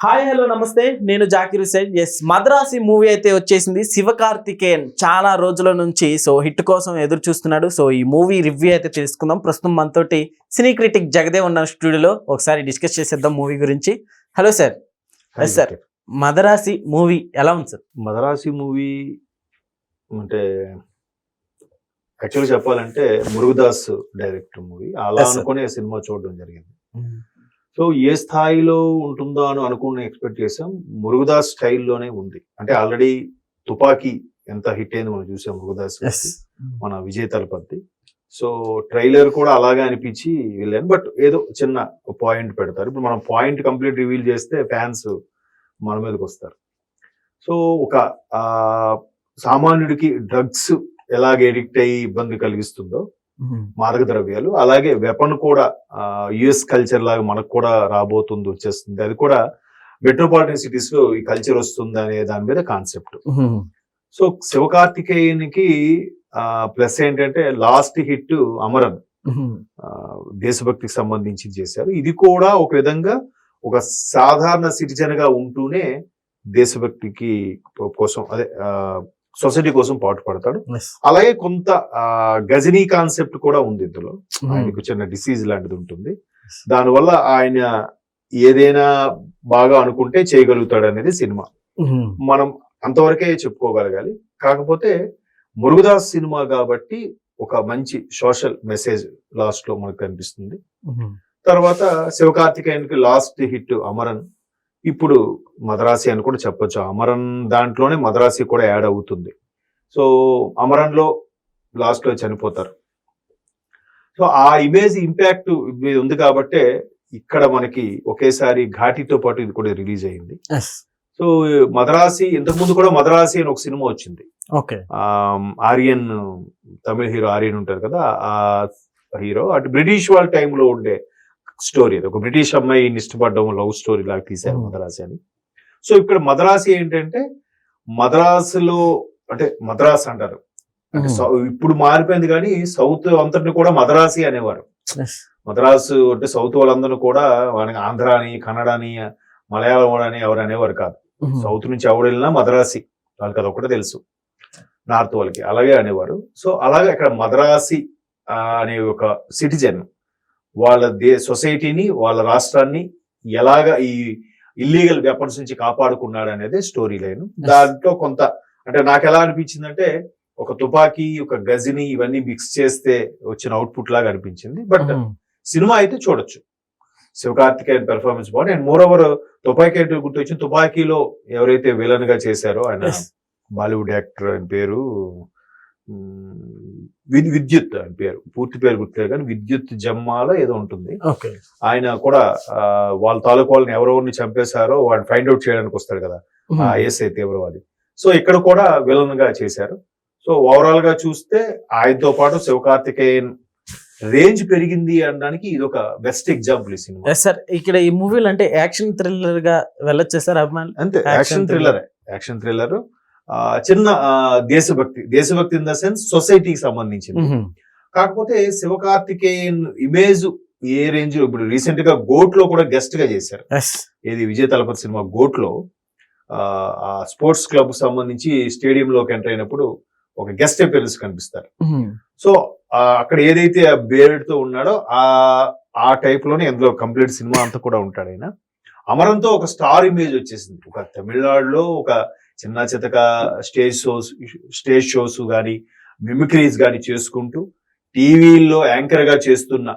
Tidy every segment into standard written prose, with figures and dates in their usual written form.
Hi hello నమస్తే, నేను Zakir Hussain. Madrasi movie అయితే వచ్చేసింది. శివకార్తికేయన్ చాలా రోజుల నుంచి హిట్ కోసం ఎదురు చూస్తున్నాడు. ఈ మూవీ రివ్యూ అయితే తెలుసుకుందాం. ప్రస్తుతం మనతోటి సినీ క్రిటిక్ జగదేవ్ ఉన్న స్టూడియోలో. ఒకసారి డిస్కస్ చేసేద్దాం మూవీ గురించి. Hello sir. Sir, Madrasi movie ఎలా ఉంది సార్? మద్రాసి మూవీ అంటే యాక్చువల్గా చెప్పాలంటే మురుగదాస్ డైరెక్టర్ మూవీ. అలా అనుకునే సినిమా చూడడం జరిగింది. సో ఏ స్థాయిలో ఉంటుందో అని అనుకుని ఎక్స్పెక్ట్ చేసాం. మురుగదాస్ స్టైల్లోనే ఉంది. అంటే ఆల్రెడీ తుపాకీ ఎంత హిట్ అయింది మనం చూసాం మురుగదాస్, మన విజయ్ తలపతి. సో ట్రైలర్ కూడా అలాగే అనిపించి వెళ్ళాను. బట్ ఏదో చిన్న పాయింట్ పెడతారు. ఇప్పుడు మనం పాయింట్ కంప్లీట్ రివీల్ చేస్తే ఫ్యాన్స్ మన మీదకి వస్తారు. సో ఒక సామాన్యుడికి డ్రగ్స్ ఎలాగ ఎడిక్ట్ అయ్యి ఇబ్బంది కలిగిస్తుందో మాదక ద్రవ్యాలు, అలాగే వెపన్ కూడా యుఎస్ కల్చర్ లాగా మనకు కూడా రాబోతుంది, వచ్చేస్తుంది. అది కూడా మెట్రోపాలిటన్ సిటీస్ లో ఈ కల్చర్ వస్తుంది అనే దాని మీద కాన్సెప్ట్. సో శివకార్తికేయన్కి ప్లస్ ఏంటంటే లాస్ట్ హిట్ అమరన్, దేశభక్తికి సంబంధించి చేశారు. ఇది కూడా ఒక విధంగా ఒక సాధారణ సిటిజన్ గా ఉంటూనే దేశభక్తికి కోసం, అదే సొసైటీ కోసం పాటుపడతాడు. అలాగే కొంత గజనీ కాన్సెప్ట్ కూడా ఉంది ఇందులో. ఆయనకు చిన్న డిసీజ్ లాంటిది ఉంటుంది. దానివల్ల ఆయన ఏదైనా బాగా అనుకుంటే చేయగలుగుతాడు అనేది సినిమా. మనం అంతవరకే చెప్పుకోగలగాలి. కాకపోతే మురుగదాస్ సినిమా కాబట్టి ఒక మంచి సోషల్ మెసేజ్ లాస్ట్ లో మనకు కనిపిస్తుంది. తర్వాత శివకార్తికేయన్కి లాస్ట్ హిట్ అమరన్, ఇప్పుడు మద్రాసి అని కూడా చెప్పొచ్చు. అమరన్ దాంట్లోనే మద్రాసి కూడా యాడ్ అవుతుంది. సో అమరన్ లో లాస్ట్ లో చనిపోతారు. సో ఆ ఇమేజ్ ఇంపాక్ట్ ఉంది కాబట్టే ఇక్కడ మనకి ఒకేసారి ఘాటితో పాటు ఇది కూడా రిలీజ్ అయింది. సో మద్రాసి, ఇంతకుముందు కూడా మద్రాసి అని ఒక సినిమా వచ్చింది. ఆర్యన్, తమిళ హీరో ఆర్యన్ ఉంటారు కదా, ఆ హీరో అటు బ్రిటిష్ వాళ్ళ టైంలో ఉండే స్టోరీ. అది ఒక బ్రిటిష్ అమ్మాయిని ఇష్టపడడం, లవ్ స్టోరీ లాగా తీశారు మద్రాసి అని. సో ఇక్కడ మద్రాసి ఏంటంటే మద్రాసులో, అంటే మద్రాస్ అంటారు, అంటే ఇప్పుడు మారిపోయింది కానీ సౌత్ అంతటిని కూడా మద్రాసి అనేవారు. మద్రాసు అంటే సౌత్ వాళ్ళందరూ కూడా వాళ్ళకి ఆంధ్ర అని, కన్నడ అని, మలయాళం అని ఎవరు అనేవారు కాదు. సౌత్ నుంచి ఎవరు వెళ్ళినా మద్రాసి, వాళ్ళకి అది ఒకటే తెలుసు. నార్త్ వాళ్ళకి అలాగే అనేవారు. సో అలాగే ఇక్కడ మద్రాసి అనే ఒక సిటిజన్ వాళ్ళ సొసైటీని, వాళ్ళ రాష్ట్రాన్ని ఎలాగ ఈ ఇల్లీగల్ వెపన్స్ నుంచి కాపాడుకున్నాడు అనేది స్టోరీ లైన్. దాంట్లో కొంత, అంటే నాకు ఎలా అనిపించిందంటే ఒక తుపాకీ, ఒక గజిని, ఇవన్నీ మిక్స్ చేస్తే వచ్చిన అవుట్పుట్ లాగా అనిపించింది. బట్ సినిమా అయితే చూడొచ్చు. శివకార్తికేయన్ పెర్ఫార్మెన్స్ బాగుంది. అండ్ మోర్ ఓవర్ తుపాకీ అంటే గుర్తొచ్చింది, తుపాకీలో ఎవరైతే విలన్ గా చేశారో ఆయన బాలీవుడ్ యాక్టర్, ఆయన పేరు విద్యుత్, ఆయన పేరు పూర్తి పేరు గుర్తులేదు కానీ విద్యుత్ జమ్మాల ఏదో ఉంటుంది. ఆయన కూడా వాళ్ళ తాలూకు వాళ్ళని ఎవరెవరిని చంపేశారో వాడిని ఫైండ్ అవుట్ చేయడానికి వస్తాడు కదా, ఐఎస్ఐ తీవ్రవాది. సో ఇక్కడ కూడా విలన్ గా చేశారు. సో ఓవరాల్ గా చూస్తే ఆయనతో పాటు శివకార్తికేయన్ రేంజ్ పెరిగింది అనడానికి ఇది ఒక బెస్ట్ ఎగ్జాంపుల్ ఈ సినిమా. సార్, ఇక్కడ ఈ మూవీలు అంటే యాక్షన్ థ్రిల్లర్ గా వెళ్ళొచ్చా సార్? అభిమానులు అంతే, యాక్షన్ థ్రిల్లర్, చిన్న దేశభక్తి ఇన్ ద సెన్స్ సొసైటీకి సంబంధించింది. కాకపోతే శివకార్తికేయన్ ఇమేజ్ ఏ రేంజ్ లో, ఇప్పుడు రీసెంట్ గా గోట్ లో కూడా గెస్ట్ గా చేశారు. ఏది విజయ్ తలపతి సినిమా గోట్ లో ఆ స్పోర్ట్స్ క్లబ్ సంబంధించి స్టేడియం లోకి ఎంటర్ అయినప్పుడు ఒక గెస్ట్ అపియరెన్స్ కనిపిస్తారు. సో అక్కడ ఏదైతే ఆ బేర్డ్ తో ఉన్నాడో ఆ టైప్ లోనే ఎందులో కంప్లీట్ సినిమా అంతా కూడా ఉంటాడు ఆయన. అమరంతో ఒక స్టార్ ఇమేజ్ వచ్చేసింది. ఒక తమిళనాడులో ఒక చిన్న చితక స్టేజ్ షోస్ కానీ, మిమిక్రీస్ కానీ చేసుకుంటూ టీవీల్లో యాంకర్ గా చేస్తున్న,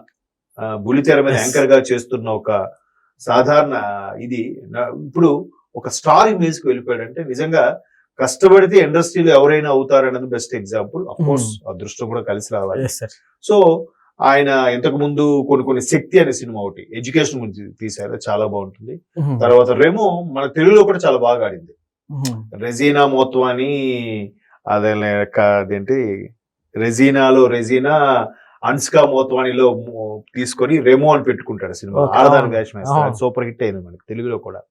బుల్లితెర మీద యాంకర్ గా చేస్తున్న ఒక సాధారణ ఇది ఇప్పుడు ఒక స్టార్ ఇమేజ్ కి వెళ్ళిపోయాడంటే నిజంగా కష్టపడితే ఇండస్ట్రీలో ఎవరైనా అవుతారన్నది బెస్ట్ ఎగ్జాంపుల్. అఫ్ కోర్స్ అదృష్టం కూడా కలిసి రావాలి. సో ఆయన ఇంతకు ముందు కొన్ని శక్తి అనే సినిమా ఒకటి ఎడ్యుకేషన్ గురించి తీశారు, చాలా బాగుంటుంది. తర్వాత రెమో మన తెలుగులో కూడా చాలా బాగా ఆడింది. రెజీనా మోత్వాని, అదేంటి రెజీనా అన్స్కా మోత్వానిలో తీసుకొని రెమో అని పెట్టుకుంటాడు సినిమా. ఆడదాని వేషం వేస్తాడు, సూపర్ హిట్ అయింది మనకి తెలుగులో కూడా.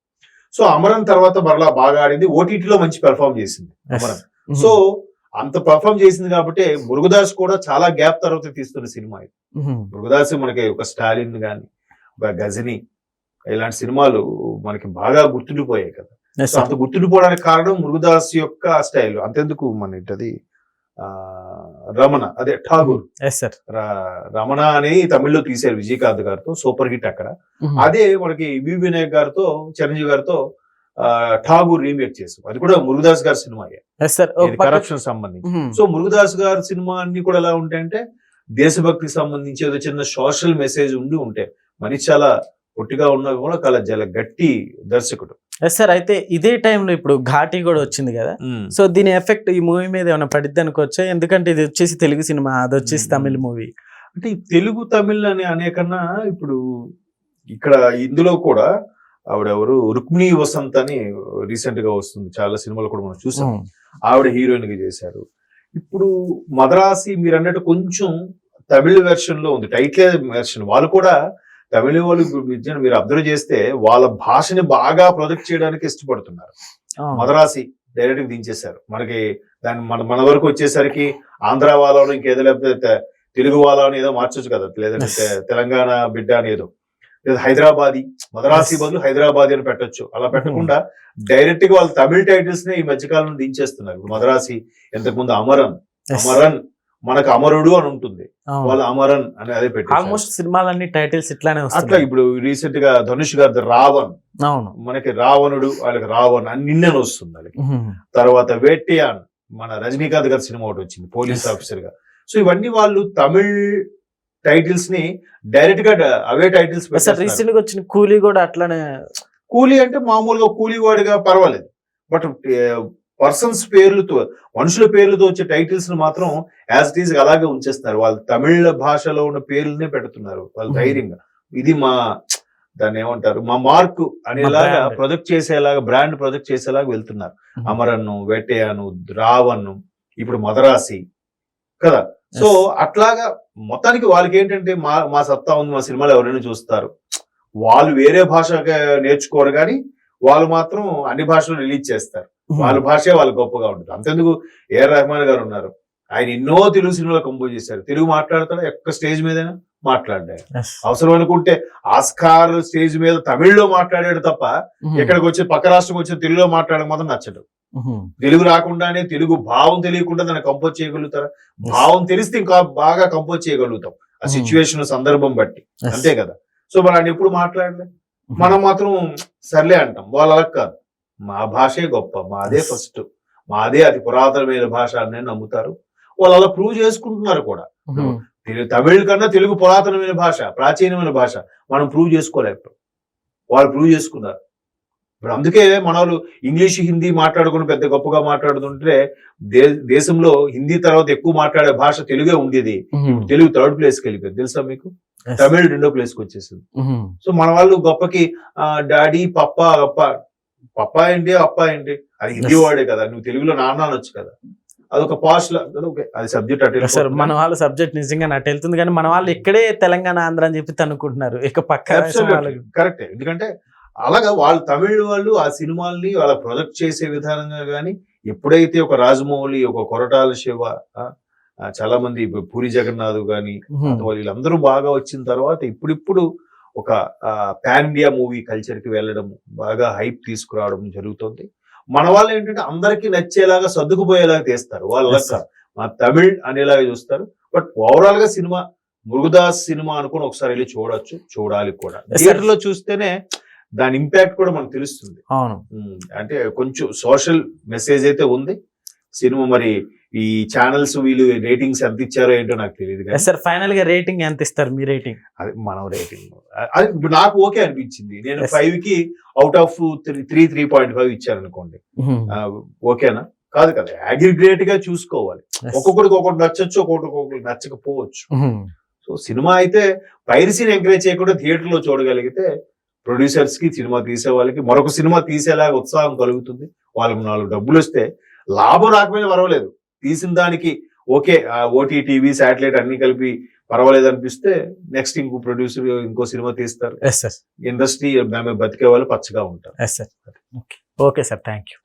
సో అమరన్ తర్వాత మరలా బాగా ఆడింది, ఓటీటీలో మంచి పెర్ఫార్మ్ చేసింది అమరన్. సో అంత పర్ఫార్మ్ చేసింది కాబట్టి మురుగదాస్ కూడా చాలా గ్యాప్ తర్వాత తీస్తున్న సినిమా ఇది. మురుగదాస్ మనకి ఒక స్టాలిన్ గాని, ఒక గజని, ఇలాంటి సినిమాలు మనకి బాగా గుర్తుండిపోయాయి కదా. Yes so sir. అంత గుర్తుండిపోవడానికి కారణం మురుగదాస్ యొక్క స్టైల్. అంతెందుకు మన ఏంటది రమణ, అదే ఠాగూర్, ఎస్ సార్. రమణ అని తమిళ్లో తీశారు విజయకాంత్ గారితో, సూపర్ హిట్ అక్కడ. అదే మనకి వి వినాయక్ గారితో, చిరంజీవి గారితో ఠాగూర్ రీమేక్ చేసాం. అది కూడా మురుగదాస్ గారి సినిమా, ఎస్ సార్. కరప్షన్ సంబంధించి. సో మురుగదాస్ గారి సినిమా అన్ని కూడా ఎలా ఉంటాయంటే దేశభక్తికి సంబంధించి ఏదో చిన్న సోషల్ మెసేజ్ ఉంటే మరి చాలా పొట్టిగా ఉన్నా కూడా చాలా గట్టి దర్శకుడు. Yes sir. అయితే ఇదే టైంలో ఇప్పుడు ఘాటి కూడా వచ్చింది కదా, సో దీని ఎఫెక్ట్ ఈ మూవీ మీద ఏమైనా పడిద్ది అనుకోవచ్చా? ఎందుకంటే ఇది వచ్చేసి తెలుగు సినిమా, అది వచ్చేసి తమిళ మూవీ. అంటే ఈ తెలుగు తమిళ్ అని అనేకన్నా ఇప్పుడు ఇక్కడ ఇందులో కూడా ఆవిడెవరు, రుక్మిణి వసంత్ అని రీసెంట్ గా వస్తుంది, చాలా సినిమాలు కూడా మనం చూసాం. ఆవిడ హీరోయిన్ గా చేశారు. ఇప్పుడు మద్రాసి మీరు అన్నట్టు కొంచెం తమిళ వెర్షన్ లో ఉంది, టైటిల్ వెర్షన్. వాళ్ళు కూడా తమిళ వాళ్ళు మీరు అబ్జర్వ్ చేస్తే వాళ్ళ భాషని బాగా ప్రొజెక్ట్ చేయడానికి ఇష్టపడుతున్నారు. మద్రాసి డైరెక్ట్ దించేశారు. మనకి దాన్ని మన వరకు వచ్చేసరికి ఆంధ్ర వాళ్ళను ఇంకేదో, లేకపోతే తెలుగు వాళ్ళని ఏదో మార్చొచ్చు కదా, లేదంటే తెలంగాణ బిడ్డ అని ఏదో, లేదా హైదరాబాదీ, మద్రాసి బదులు హైదరాబాదీ అని పెట్టొచ్చు. అలా పెట్టకుండా డైరెక్ట్ గా వాళ్ళు తమిళ టైటిల్స్ నే ఈ మధ్యకాలంలో దించేస్తున్నారు. మద్రాసి, ఇంతకుముందు అమరన్, మనకు అమరుడు అని ఉంటుంది, వాళ్ళు అమరన్ అని అదే పెట్టారు. ఆల్మోస్ట్ సినిమాలన్నీ టైటిల్స్ ఇట్లానే అట్లా వస్తాయి. ఇప్పుడు రీసెంట్ గా ధనుష్ గారి రావణ్, అవును, మనకి రావణుడు, వాళ్ళకి రావణ్ అని నిన్నని వస్తుంది వాళ్ళకి. తర్వాత వేట్టియాన్, మన రజనీకాంత్ గారి సినిమా ఒకటి వచ్చింది పోలీస్ ఆఫీసర్ గా. సో ఇవన్నీ వాళ్ళు తమిళ్ టైటిల్స్ ని డైరెక్ట్ గా అవే టైటిల్స్. రీసెంట్ గా వచ్చిన కూలీ కూడా అట్లానే. కూలీ అంటే మామూలుగా కూలీవాడిగా పర్వాలేదు, బట్ పర్సన్స్ పేర్లతో, మనుషుల పేర్లతో వచ్చే టైటిల్స్ ని మాత్రం యాజ్ ఇట్ ఈజ్ అలాగే ఉంచేస్తున్నారు. వాళ్ళు తమిళ భాషలో ఉన్న పేర్లనే పెడుతున్నారు వాళ్ళు ధైర్యంగా. ఇది దాన్ని ఏమంటారు, మా మార్కు అనేలాగా ప్రొజెక్ట్ చేసేలాగా, బ్రాండ్ ప్రొజెక్ట్ చేసేలాగా వెళ్తున్నారు. అమరన్ను, వేటయాను, రావణ్ను, ఇప్పుడు మదరాసి కదా. సో అట్లాగా మొత్తానికి వాళ్ళకి ఏంటంటే మా సత్తా ఉంది, మా సినిమాలు ఎవరైనా చూస్తారు. వాళ్ళు వేరే భాష నేర్చుకోరు కానీ వాళ్ళు మాత్రం అన్ని భాషలు రిలీజ్ చేస్తారు. వాళ్ళ భాషే వాళ్ళు గొప్పగా ఉంటుంది. అంతెందుకు ఏఆర్ రెహమాన్ గారు ఉన్నారు, ఆయన ఎన్నో తెలుగు సినిమాలు కంపోజ్ చేశారు. తెలుగు మాట్లాడతాడు, ఎక్క స్టేజ్ మీదైనా మాట్లాడాడు. అవసరం అనుకుంటే ఆస్కార్ స్టేజ్ మీద తమిళ్లో మాట్లాడాడు తప్ప ఇక్కడికి వచ్చి పక్క రాష్ట్రం వచ్చి తెలుగులో మాట్లాడడం మాత్రం నచ్చడు. తెలుగు రాకుండానే, తెలుగు భావం తెలియకుండా దాన్ని కంపోజ్ చేయగలుగుతారా? భావం తెలిస్తే ఇంకా బాగా కంపోజ్ చేయగలుగుతాం, ఆ సిచ్యువేషన్ సందర్భం బట్టి, అంతే కదా. సో మరి ఆయన ఎప్పుడు మాట్లాడలే, మనం మాత్రం సర్లే అంటాం. వాళ్ళు అలా కాదు, మా భాషే గొప్ప, మాదే ఫస్ట్, మాదే అతి పురాతనమైన భాష అని నమ్ముతారు. వాళ్ళు అలా ప్రూవ్ చేసుకుంటున్నారు కూడా. తమిళ కన్నా తెలుగు పురాతనమైన భాష, ప్రాచీనమైన భాష. మనం ప్రూవ్ చేసుకోలేకపోయాం, వాళ్ళు ప్రూవ్ చేసుకున్నారు. ఇప్పుడు అందుకే మన వాళ్ళు ఇంగ్లీష్, హిందీ మాట్లాడుకుని పెద్ద గొప్పగా మాట్లాడుతుంటే దేశంలో హిందీ తర్వాత ఎక్కువ మాట్లాడే భాష తెలుగే ఉండేది. తెలుగు థర్డ్ ప్లేస్ కి వెళ్ళిపోయింది, తెలుసా మీకు? తమిళ్ రెండో ప్లేస్ కి వచ్చేసింది. సో మన వాళ్ళు గొప్పకి డాడీ, పప్పా, పప్పా ఏంటి, అప్పా ఏంటి, అది హిందీ వాడే కదా, నువ్వు తెలుగులో నాన్న అనొచ్చు కదా. అదొక పాస్ట్ అది సబ్జెక్ట్ అటు సార్. మన వాళ్ళ సబ్జెక్ట్ నిజంగా అటు వెళ్తుంది కానీ మన వాళ్ళు ఇక్కడే తెలంగాణ, ఆంధ్ర అని చెప్పి అనుకుంటున్నారు. ఇక పక్క కరెక్టే. ఎందుకంటే అలాగా వాళ్ళు తమిళ వాళ్ళు ఆ సినిమాల్ని వాళ్ళ ప్రొజెక్ట్ చేసే విధానంగా కానీ, ఎప్పుడైతే ఒక రాజమౌళి, ఒక కొరటాల శివ, చాలా మంది పూరి జగన్నాథ్ గాని వీళ్ళందరూ బాగా వచ్చిన తర్వాత ఇప్పుడిప్పుడు ఒక పాన్ ఇండియా మూవీ కల్చర్ కి వెళ్ళడం, బాగా హైప్ తీసుకురావడం జరుగుతుంది. మన వాళ్ళు ఏంటంటే అందరికీ నచ్చేలాగా, సర్దుకుపోయేలాగా తీస్తారు. వాళ్ళ మా తమిళ్ అనేలాగా చూస్తారు. బట్ ఓవరాల్ గా సినిమా మురుగదాస్ సినిమా అనుకుని ఒకసారి వెళ్ళి చూడొచ్చు, చూడాలి కూడా. థియేటర్ లో చూస్తేనే దాని ఇంపాక్ట్ కూడా మనకు తెలుస్తుంది. అంటే కొంచెం సోషల్ మెసేజ్ అయితే ఉంది సినిమా. మరి ఈ ఛానల్స్ వీళ్ళు రేటింగ్స్ ఎంత ఇచ్చారో ఏంటో నాకు తెలియదు సార్. ఫైనల్ గా రేటింగ్ ఎంత ఇస్తారు మీ రేటింగ్? అది మనం రేటింగ్ అది నాకు ఓకే అనిపించింది. నేను 5 కి అవుట్ ఆఫ్ 3.5 ఇచ్చాను అనుకోండి, ఓకేనా? కాదు కదా, అగ్రిగేట్ గా చూసుకోవాలి. ఒక్కొక్కడికి ఒకటి నచ్చచ్చు, ఒక్కొక్కటి నచ్చకపోవచ్చు. సో సినిమా అయితే పైరసీని ఎంకరేజ్ చేయకుండా థియేటర్ లో చూడగలిగితే ప్రొడ్యూసర్స్ కి, సినిమా తీసే వాళ్ళకి మరొక సినిమా తీసేలాగా ఉత్సాహం కలుగుతుంది. వాళ్ళకి 4 డబ్బులు వస్తే లాభం రాకపోయినా పర్వాలేదు, తీసిన దానికి ఓకే, ఓటీటీవీ, శాటిలైట్ అన్ని కలిపి పర్వాలేదు అనిపిస్తే నెక్స్ట్ ఇంకో ప్రొడ్యూసర్ ఇంకో సినిమా తీస్తారు. ఇండస్ట్రీ బతికే వాళ్ళు పచ్చగా ఉంటారు. Okay sir, thank you.